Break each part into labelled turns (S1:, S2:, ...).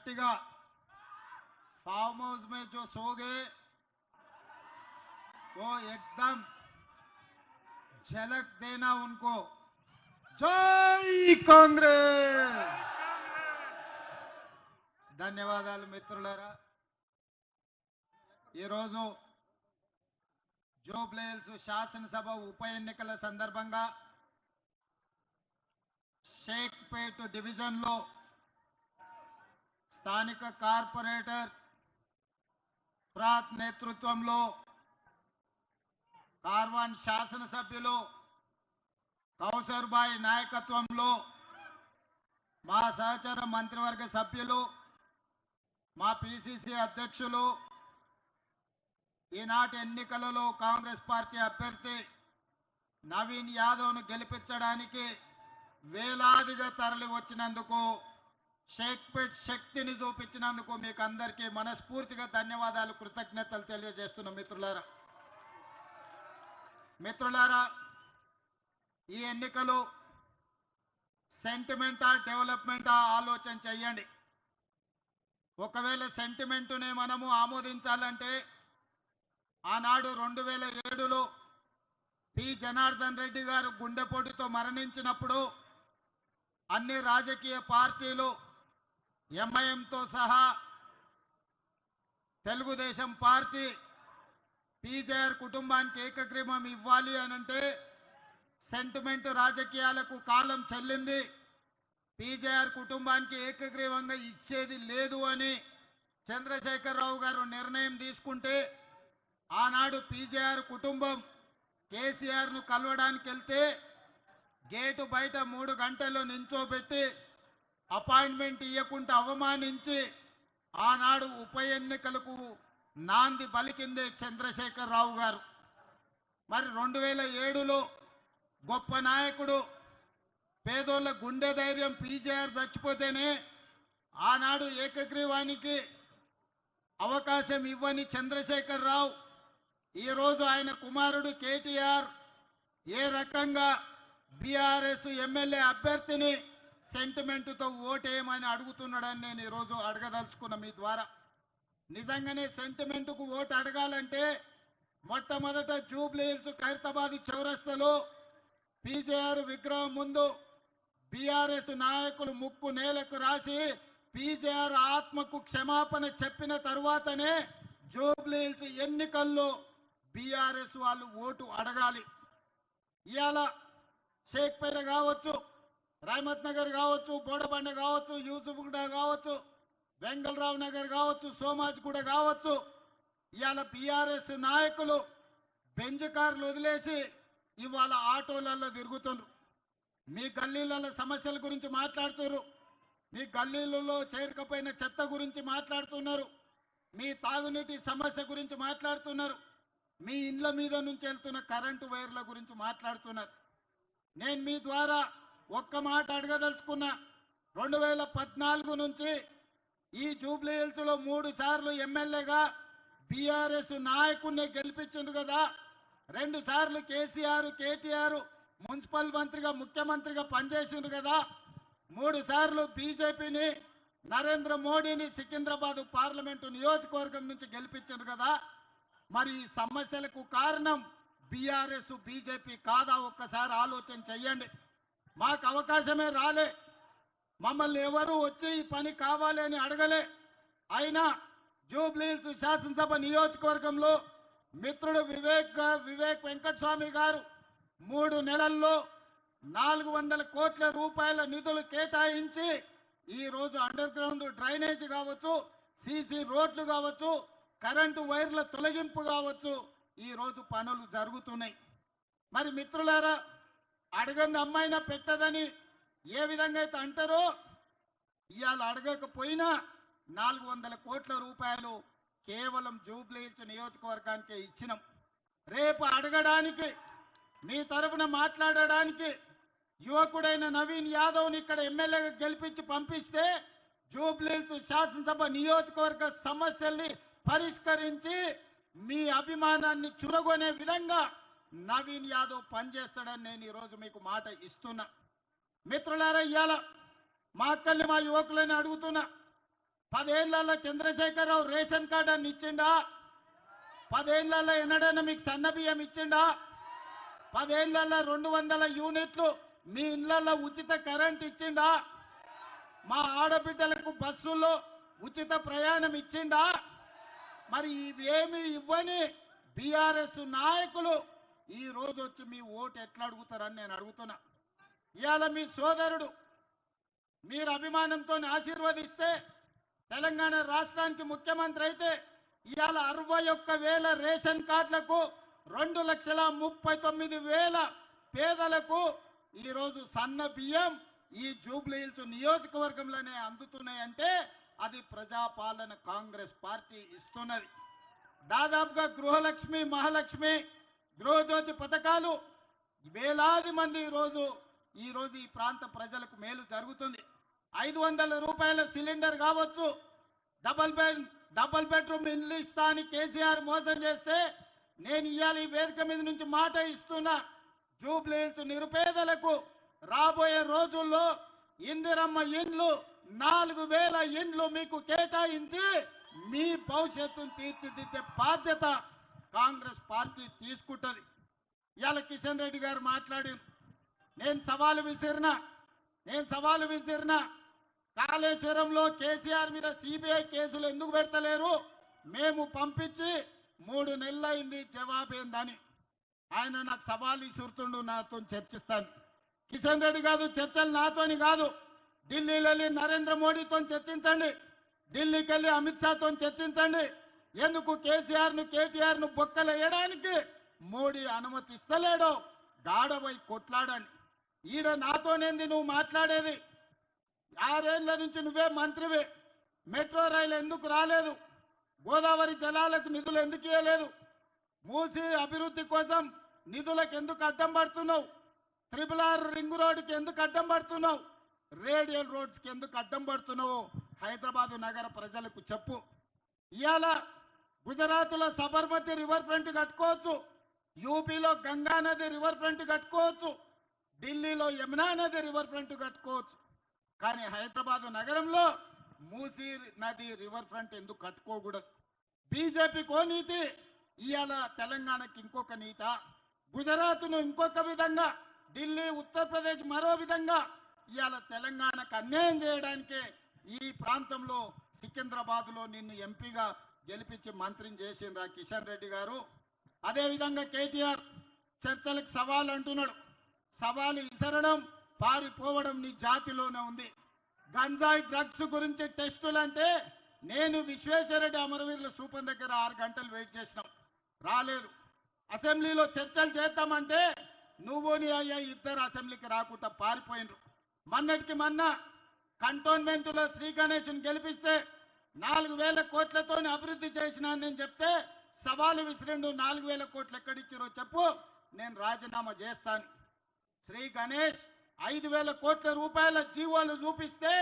S1: गट्टिगा farm house में जो सो गए वो एकदम झलक देना उनको। जय कांग्रेस। ధన్యవాదాలు మిత్రులారా। ఈరోజు జూబ్లీహిల్స్ శాసనసభ ఉప ఎన్నికల సందర్భంగా షేక్పేట్ డివిజన్లో స్థానిక కార్పొరేటర్ ఫ్రాత్ నేతృత్వంలో కార్వాన్ శాసనసభ్యులు కౌసర్బాయి నాయకత్వంలో మా సహచర మంత్రివర్గ సభ్యులు మా పిసిసి అధ్యక్షులు ఈనాటి ఎన్నికలలో కాంగ్రెస్ పార్టీ అభ్యర్థి నవీన్ యాదవ్ను గెలిపించడానికి వేలాదిగా తరలి వచ్చినందుకు షేక్పేట్ శక్తిని చూపించినందుకు మీకు అందరికీ మనస్ఫూర్తిగా ధన్యవాదాలు కృతజ్ఞతలు తెలియజేస్తున్న మిత్రులారా ఈ ఎన్నికలు సెంటిమెంటా డెవలప్మెంటా ఆలోచన చేయండి। ఒకవేళ సెంటిమెంటునే మనము ఆమోదించాలంటే ఆనాడు 2007లో పి జనార్దన్ రెడ్డి గారు గుండెపోటుతో మరణించినప్పుడు అన్ని రాజకీయ పార్టీలు ఎంఐఎంతో సహా తెలుగుదేశం పార్టీ పీజేఆర్ కుటుంబానికి ఏకగ్రీవం ఇవ్వాలి అనంటే సెంటిమెంట్ రాజకీయాలకు కాలం చెల్లింది, పీజేఆర్ కుటుంబానికి ఏకగ్రీవంగా ఇచ్చేది లేదు అని చంద్రశేఖరరావు గారు నిర్ణయం తీసుకుంటే ఆనాడు పీజేఆర్ కుటుంబం కేసీఆర్ను కలవడానికి వెళ్తే గేటు బయట 3 గంటలు నించోబెట్టి అపాయింట్మెంట్ ఇవ్వకుండా అవమానించి ఆనాడు ఉప ఎన్నికలకు నాంది పలికిందే చంద్రశేఖరరావు గారు। మరి 2007లో గొప్ప నాయకుడు పేదోళ్ళ గుండె ధైర్యం పీజేఆర్ చచ్చిపోతేనే ఆనాడు ఏకగ్రీవానికి అవకాశం ఇవ్వని చంద్రశేఖరరావు ఈరోజు ఆయన కుమారుడు కేటీఆర్ ఏ రకంగా బీఆర్ఎస్ ఎమ్మెల్యే అభ్యర్థిని సెంటిమెంటుతో ఓటేయమని అడుగుతున్నాడని నేను ఈరోజు అడగదలుచుకున్న మీ ద్వారా। నిజంగానే సెంటిమెంటుకు ఓటు అడగాలంటే మొట్టమొదట జూబ్లీహిల్స్ ఖైరతాబాద్ చౌరస్తాలో పీజేఆర్ విగ్రహం ముందు బీఆర్ఎస్ నాయకులు ముక్కు నేలకు రాసి పీజేఆర్ ఆత్మకు క్షమాపణ చెప్పిన తర్వాతనే జూబ్లీహిల్స్ ఎన్నికల్లో బీఆర్ఎస్ వాళ్ళు ఓటు అడగాలి। ఇవాళ షేక్పేట కావచ్చు, రహమత్ నగర్ కావచ్చు, బోడబండ కావచ్చు, యూసుఫ్గూడ కావచ్చు, వెంగళరావు నగర్ కావచ్చు, సోమాజిగూడ కావచ్చు, ఇవాళ బీఆర్ఎస్ నాయకులు బెంజ్ కార్లు వదిలేసి ఇవాళ ఆటోలలో తిరుగుతున్నారు। మీ గల్లీలలో సమస్యల గురించి మాట్లాడుతున్నారు, మీ గల్లీలలో చేరుకపోయిన చెత్త గురించి మాట్లాడుతున్నారు, మీ తాగునీటి సమస్య గురించి మాట్లాడుతున్నారు, మీ ఇండ్ల మీద నుంచి వెళ్తున్న కరెంటు వైర్ల గురించి మాట్లాడుతున్నారు। నేను మీ ద్వారా ఒక్క మాట అడగదలుచుకున్నా, 2014 నుంచి ఈ జూబ్లీహిల్స్ లో 3 సార్లు ఎమ్మెల్యేగా బీఆర్ఎస్ నాయకుడిని గెలిపించిండు కదా, 2 సార్లు కేటీఆర్ మున్సిపల్ మంత్రిగా ముఖ్యమంత్రిగా పనిచేసిండు కదా, 3 సార్లు బీజేపీని నరేంద్ర మోడీని సికింద్రాబాద్ పార్లమెంటు నియోజకవర్గం నుంచి గెలిపించిండు కదా। మరి ఈ సమస్యలకు కారణం బీఆర్ఎస్ బీజేపీ కాదా? ఒక్కసారి ఆలోచన చెయ్యండి। మాకు అవకాశమే రాలే, మమ్మల్ని ఎవరు వచ్చి ఈ పని కావాలి అని అడగలే। అయినా జూబ్లీహిల్స్ శాసనసభ నియోజకవర్గంలో మిత్రుడు వివేక్ వెంకటస్వామి గారు 3 నెలల్లో 400 కోట్ల రూపాయల నిధులు కేటాయించి ఈ రోజు అండర్ గ్రౌండ్ డ్రైనేజ్ కావచ్చు, సీసీ రోడ్లు కావచ్చు, కరెంటు వైర్ల తొలగింపు కావచ్చు, ఈ రోజు పనులు జరుగుతున్నాయి। మరి మిత్రులారా, అడగంది అమ్మాయినా పెట్టదని ఏ విధంగా అయితే అంటారో ఇవాళ అడగకపోయినా 400 కోట్ల రూపాయలు కేవలం జూబ్లీహిల్స్ నియోజకవర్గానికి ఇచ్చినాం। రేపు అడగడానికి మీ తరఫున మాట్లాడడానికి యువకుడైన నవీన్ యాదవ్ని ఇక్కడ ఎమ్మెల్యేగా గెలిపించి పంపిస్తే జూబ్లీహిల్స్ శాసనసభ నియోజకవర్గ సమస్యల్ని పరిష్కరించి మీ అభిమానాన్ని చురగొనే విధంగా నవీన్ యాదవ్ పనిచేస్తాడని నేను ఈరోజు మీకు మాట ఇస్తున్నా। మిత్రులారా, ఇవాళ మా అక్కల్ని మా యువకులని అడుగుతున్నా, 10 ఏళ్లలో చంద్రశేఖరరావు రేషన్ కార్డు అని ఇచ్చిండా? 10 ఏళ్లలో ఎన్నడైనా మీకు సన్న బియ్యం ఇచ్చిండా? 10 ఏళ్లలో 200 యూనిట్లు మీ ఇళ్లలో ఉచిత కరెంట్ ఇచ్చిండా? మా ఆడబిడ్డలకు బస్సుల్లో ఉచిత ప్రయాణం ఇచ్చిండా? మరి ఇవేమి ఇవ్వని బీఆర్ఎస్ నాయకులు ఈ రోజు వచ్చి మీ ఓటు ఎట్లా అడుగుతారని నేను అడుగుతున్నా. ఇవాళ మీ సోదరుడు మీరు అభిమానంతో ఆశీర్వదిస్తే తెలంగాణ రాష్ట్రానికి ముఖ్యమంత్రి అయితే ఇవాళ 61,000 రేషన్ కార్డులకు 2,39,000 పేదలకు ఈరోజు సన్న బియ్యం ఈ జూబ్లీహిల్స్ నియోజకవర్గంలోనే అందుతున్నాయంటే అది ప్రజాపాలన కాంగ్రెస్ పార్టీ ఇస్తున్నది. దాదాపుగా గృహలక్ష్మి, మహాలక్ష్మి, గృహజ్యోతి పథకాలు వేలాది మంది ఈరోజు ఈ ప్రాంత ప్రజలకు మేలు జరుగుతుంది. 500 రూపాయల సిలిండర్ కావచ్చు, డబల్ బెడ్రూమ్ ఇల్లు ఇస్తా అని కేసీఆర్ మోసం చేస్తే నేను ఇవాళ ఈ వేదిక మీద నుంచి మాట ఇస్తున్నా. జూబ్లీహిల్స్ నిరుపేదలకు రాబోయే రోజుల్లో ఇందిరమ్మ ఇండ్లు 4,000 ఇండ్లు మీకు కేటాయించి మీ భవిష్యత్తును తీర్చిదిద్దే బాధ్యత కాంగ్రెస్ పార్టీ తీసుకుంటది. ఇవాళ కిషన్ రెడ్డి గారు మాట్లాడి నేను సవాలు విసిరిన కాళేశ్వరంలో కేసీఆర్ మీద సిబిఐ కేసులు ఎందుకు పెడతలేరు? మేము పంపించి 3 నెలలైంది, జవాబేందని ఆయన నాకు సవాలు విసురుతుండు. నాతో చర్చిస్తాను. కిషన్ రెడ్డి కాదు, చర్చలు నాతోని కాదు. ఢిల్లీలో వెళ్ళి నరేంద్ర మోడీతో చర్చించండి, ఢిల్లీకి వెళ్ళి అమిత్ షాతో చర్చించండి. ఎందుకు కేటీఆర్ ను బొక్కలు వేయడానికి మోడీ అనుమతిస్తలేడో గాడవై కొట్లాడండి. ఈడ నాతోనేంది నువ్వు మాట్లాడేది? 6 ఏళ్ల నుంచి నువ్వే మంత్రివి. మెట్రో రైలు ఎందుకు రాలేదు? గోదావరి జలాలకు నిధులు ఎందుకు ఇవ్వలేదు? మూసి అభివృద్ధి కోసం నిధులకు ఎందుకు అడ్డం పడుతున్నావు? RRR రింగ్ రోడ్డుకి ఎందుకు అడ్డం పడుతున్నావు? రేడియల్ రోడ్స్కి ఎందుకు అడ్డం పడుతున్నావు? హైదరాబాదు నగర ప్రజలకు చెప్పు. ఇవాళ గుజరాత్లో సబర్మతి రివర్ ఫ్రంట్ కట్టుకోవచ్చు, యూపీలో గంగా నది రివర్ ఫ్రంట్ కట్టుకోవచ్చు, ఢిల్లీలో యమునా నది రివర్ ఫ్రంట్ కట్టుకోవచ్చు. కానీ హైదరాబాదు నగరంలో మూసీ నది రివర్ ఫ్రంట్ ఎందుకు కట్టుకోకూడదు? బీజేపీకో నీతి, ఇవాళ తెలంగాణకి ఇంకొక నీత. గుజరాత్ను ఇంకొక విధంగా, ఢిల్లీ, ఉత్తరప్రదేశ్ మరో విధంగా. ఇవాళ తెలంగాణకు అన్యాయం చేయడానికే ఈ ప్రాంతంలో సికింద్రాబాద్లో నిన్ను ఎంపీగా గెలిపించి మంత్రిని చేసిండ్రా కిషన్ రెడ్డి గారు. అదేవిధంగా కేటీఆర్ చర్చలకు సవాల్ అంటున్నాడు. సవాలు ఇసరడం, పారిపోవడం నీ జాతిలోనే ఉంది. గంజాయి డ్రగ్స్ గురించి టెస్టులు అంటే నేను విశ్వేశ్వరరెడ్డి అమరవీరుల స్థూపం దగ్గర 6 గంటలు వెయిట్ చేసినాం, రాలేదు. అసెంబ్లీలో చర్చలు చేద్దామంటే నువ్వు నీ అయ్యా ఇద్దరు అసెంబ్లీకి రాకుండా పారిపోయినరు. మొన్నటికి మొన్న కంటోన్మెంట్లో శ్రీ గణేష్ను గెలిపిస్తే 4,000 కోట్లతో అభివృద్ధి చేసినా నేను చెప్తే సవాలు విసిరిండు. 4,000 కోట్లు ఎక్కడిచ్చారో చెప్పు, నేను రాజీనామా చేస్తాను. శ్రీ గణేష్ 5,000 కోట్ల రూపాయల జీవోలు చూపిస్తే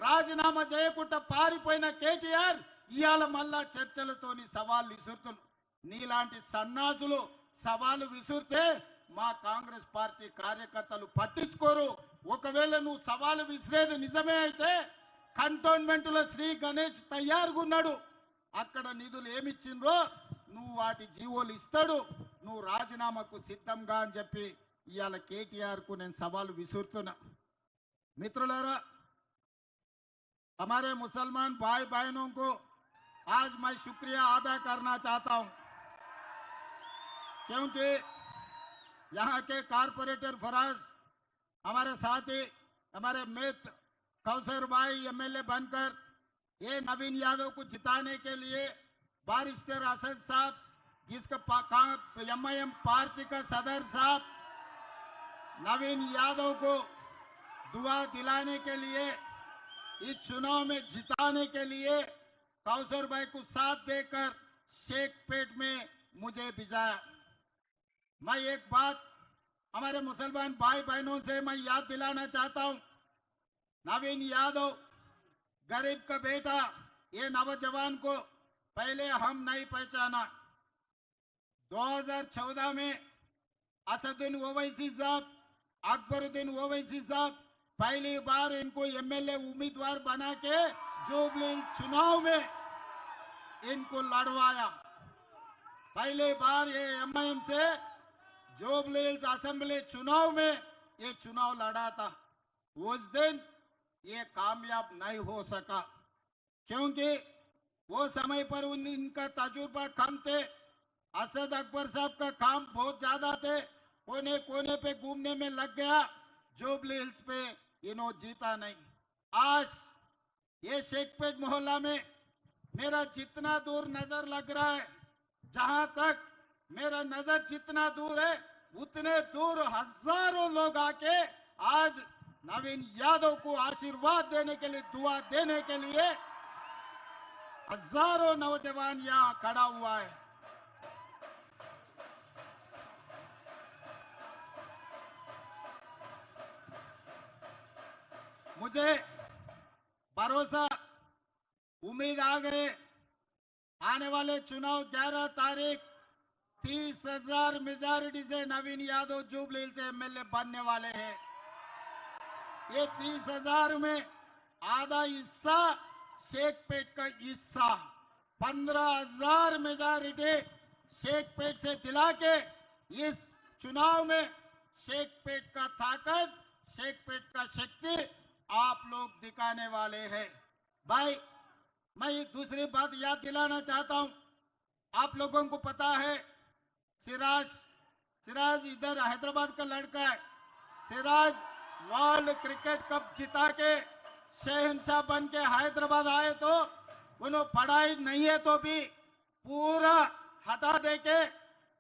S1: రాజీనామా చేయకుండా పారిపోయిన కేటీఆర్ ఇవాళ మళ్ళా చర్చలతోని సవాళ్ళు విసురుతులు. నీలాంటి సన్నాసులు సవాలు విసురితే మా కాంగ్రెస్ పార్టీ కార్యకర్తలు పట్టించుకోరు. ఒకవేళ నువ్వు సవాలు విసిరేది నిజమే అయితే కంటోన్మెంట్లో శ్రీ గణేష్ తయారుగా ఉన్నాడు. అక్కడ నిధులు ఏమిచ్చిండ్రో నువ్వు వాటి జీవోలు ఇస్తాడు. నువ్వు రాజీనామాకు సిద్ధంగా అని చెప్పి ఇవాళ కేటీఆర్కు నేను సవాలు విసురుతున్నా. मित्रुलारा, हमारे मुसलमान भाई बहनों को आज मैं शुक्रिया अदा करना चाहता हूं, क्योंकि यहाँ के कारपोरेटर फराज हमारे साथी, हमारे मित्र कौसर भाई एमएलए बनकर ये नवीन यादव को जिताने के लिए बारिस्टर असद साहब, जिसका एमआईएम पार्टी का सदर साहब नवीन यादव को दुआ दिलाने के लिए, इस चुनाव में जिताने के लिए कौसर भाई को साथ देकर शेखपेट में मुझे भिजाया। मैं एक बात हमारे मुसलमान भाई बहनों से मैं याद दिलाना चाहता हूं, नवीन यादव गरीब का बेटा, ये नौजवान को पहले हम नहीं पहचाना। 2014 में असदुद्दीन ओवैसी साहब, अकबरुद्दीन ओवैसी साहब पहली बार इनको एमएलए उम्मीदवार बना के जुबली चुनाव में इनको लड़वाया। पहली बार ये एमआईएम से जुबली असेंबली चुनाव में ये चुनाव लड़ा था। उस दिन ये कामयाब नहीं हो सका क्योंकि वो समय पर इनका तजुर्बा कम थे। असद अकबर साहब का काम बहुत ज्यादा थे, कोने कोने पे घूमने में लग गया। जुबली हिल्स पे इन्हों जीता नहीं। आज ये शेखपेट मोहल्ला में मेरा जितना दूर नजर लग रहा है, जहां तक मेरा नजर जितना दूर है उतने दूर हजारों लोग आके आज नवीन यादव को आशीर्वाद देने के लिए, दुआ देने के लिए हजारों नौजवान यहां खड़ा हुआ है। मुझे भरोसा, उम्मीद आ गए आने वाले चुनाव 11 तारीख 30,000 मेजॉरिटी से नवीन यादव जुबली हिल्स से एमएलए बनने वाले हैं। ये 30,000 में आधा हिस्सा शेखपेट का हिस्सा 15,000 मेजॉरिटी शेखपेट से दिला के इस चुनाव में शेखपेट का ताकत, शेखपेट का शक्ति आप लोग दिखाने वाले हैं। भाई, मैं एक दूसरी बात याद दिलाना चाहता हूं। आप लोगों को पता है सिराज इधर हैदराबाद का लड़का है। सिराज वर्ल्ड क्रिकेट कप जिता के शहंशाह बन के हैदराबाद आए तो उन्होंने पढ़ाई नहीं है तो भी पूरा हटा दे के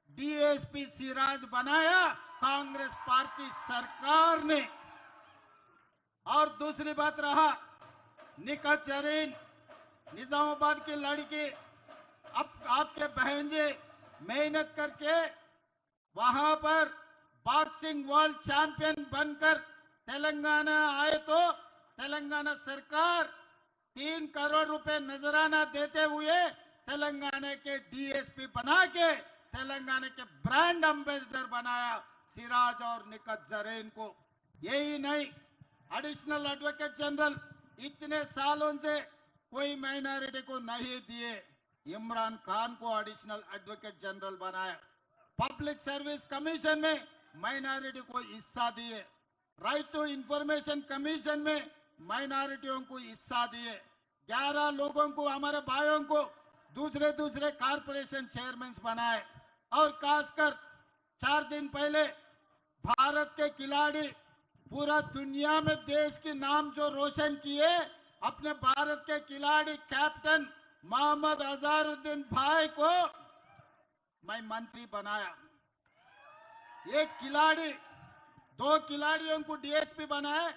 S1: डीएसपी सिराज बनाया कांग्रेस पार्टी सरकार ने। और दूसरी बात रहा निकत जरीन, निजामाबाद की लड़की, अब आपके बहनजी मेहनत करके वहां पर बॉक्सिंग वर्ल्ड चैंपियन बनकर तेलंगाना आए तो तेलंगाना सरकार 3 करोड़ रुपए नजराना देते हुए तेलंगाना के डीएसपी बना के तेलंगाना के ब्रांड एम्बेसडर बनाया सिराज और निकत जरीन को। यही नहीं, एडिशनल एडवोकेट जनरल इतने सालों से कोई माइनॉरिटी को नहीं दिए, इमरान खान को एडिशनल एडवोकेट जनरल बनाया। पब्लिक सर्विस कमीशन में माइनॉरिटी को हिस्सा दिए, राइट टू इंफॉर्मेशन कमीशन में माइनॉरिटियों को हिस्सा दिए। 11 लोगों को, हमारे भाइयों को दूसरे दूसरे कारपोरेशन चेयरमैन बनाए। और खासकर 4 दिन पहले भारत के खिलाड़ी पूरा दुनिया में देश के नाम जो रोशन किए, अपने भारत के खिलाड़ी कैप्टन मोहम्मद अजहरुद्दीन भाई को मैं मंत्री बनाया। एक खिलाड़ी, 2 खिलाड़ियों को डीएसपी बनाया,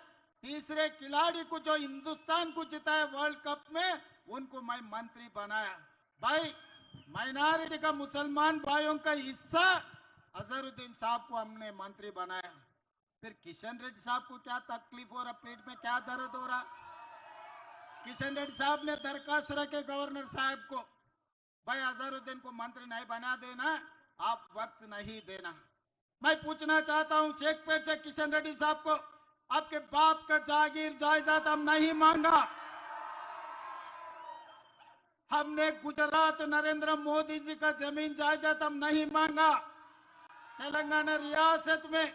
S1: तीसरे खिलाड़ी को जो हिंदुस्तान को जिताया वर्ल्ड कप में उनको मैं मंत्री बनाया। भाई, माइनॉरिटी का मुसलमान भाइयों का हिस्सा अजहरुद्दीन साहब को हमने मंत्री बनाया। फिर किशन रेड्डी साहब को क्या तकलीफ हो रहा, पेट में क्या दर्द हो रहा? किशन रेड्डी साहब ने दरखास्त रखे गवर्नर साहब को, भाई अजहरुद्दीन को मंत्री नहीं बना देना, आप वक्त नहीं देना। मैं पूछना चाहता हूं शेखपेट से किशन रेड्डी साहब को, आपके बाप का जागीर जायदाद हम नहीं मांगा। हमने गुजरात नरेंद्र मोदी जी का जमीन जायदाद हम नहीं मांगा। तेलंगाना रियासत में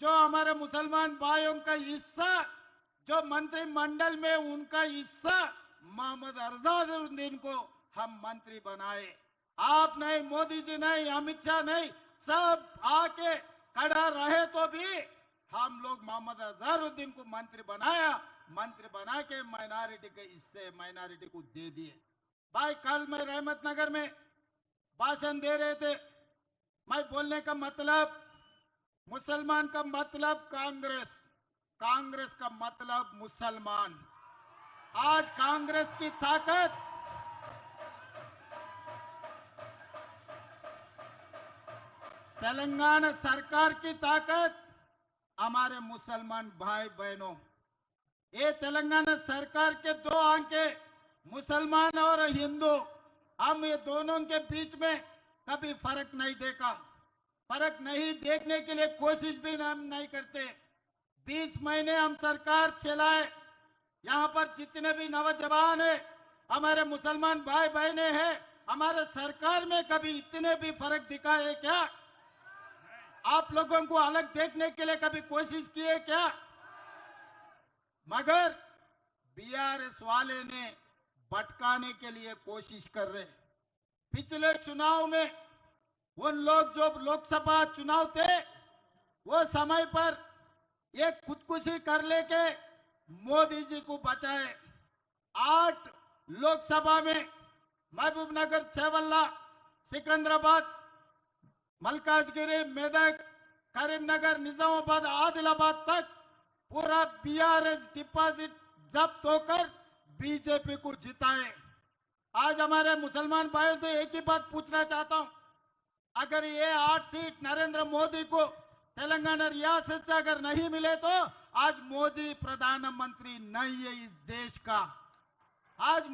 S1: जो हमारे मुसलमान भाइयों का हिस्सा, जो मंत्रिमंडल में उनका हिस्सा, मोहम्मद अजहरुद्दीन को हम मंत्री बनाए। आप नहीं, मोदी जी नहीं, अमित शाह नहीं, सब आके खड़ा रहे तो भी हम लोग मोहम्मद अजहरुद्दीन को मंत्री बनाया। मंत्री बना के माइनॉरिटी के हिस्से माइनॉरिटी को दे दिए। भाई, कल मैं रहमतनगर में भाषण दे रहे थे। मैं बोलने का मतलब, मुसलमान का मतलब कांग्रेस, कांग्रेस का मतलब मुसलमान। आज कांग्रेस की ताकत, तेलंगाना सरकार की ताकत हमारे मुसलमान भाई बहनों। ये तेलंगाना सरकार के 2 आंखें, मुसलमान और हिंदू, हम ये दोनों के बीच में कभी फर्क नहीं देखा। फर्क नहीं देखने के लिए कोशिश भी हम नहीं करते। 20 महीने हम सरकार चलाए, यहाँ पर जितने भी नौजवान हैं, हमारे मुसलमान भाई बहनें हैं, हमारे सरकार में कभी इतने भी फर्क दिखा है क्या? आप लोगों को अलग देखने के लिए कभी कोशिश की है क्या? मगर बीआरएस वाले ने भटकाने के लिए कोशिश कर रहे। पिछले चुनाव में उन लोग जो लोकसभा चुनाव थे, वो समय पर एक खुदकुशी कर लेके मोदी जी को बचाए। 8 लोकसभा में महबूबनगर, छेवल्ला, सिकंदराबाद, मलकाजगिरी, मेदक, करीमनगर, निजामाबाद, आदिलाबाद तक पूरा बीआरएस डिपॉजिट जब्त होकर बीजेपी को जिताए। आज हमारे मुसलमान भाइयों से एक ही बात पूछना चाहता हूं, अगर ये 8 सीट नरेंद्र मोदी को तेलंगाना रियासत से अगर नहीं मिले तो आज मोदी प्रधानमंत्री नहीं है इस देश का। आज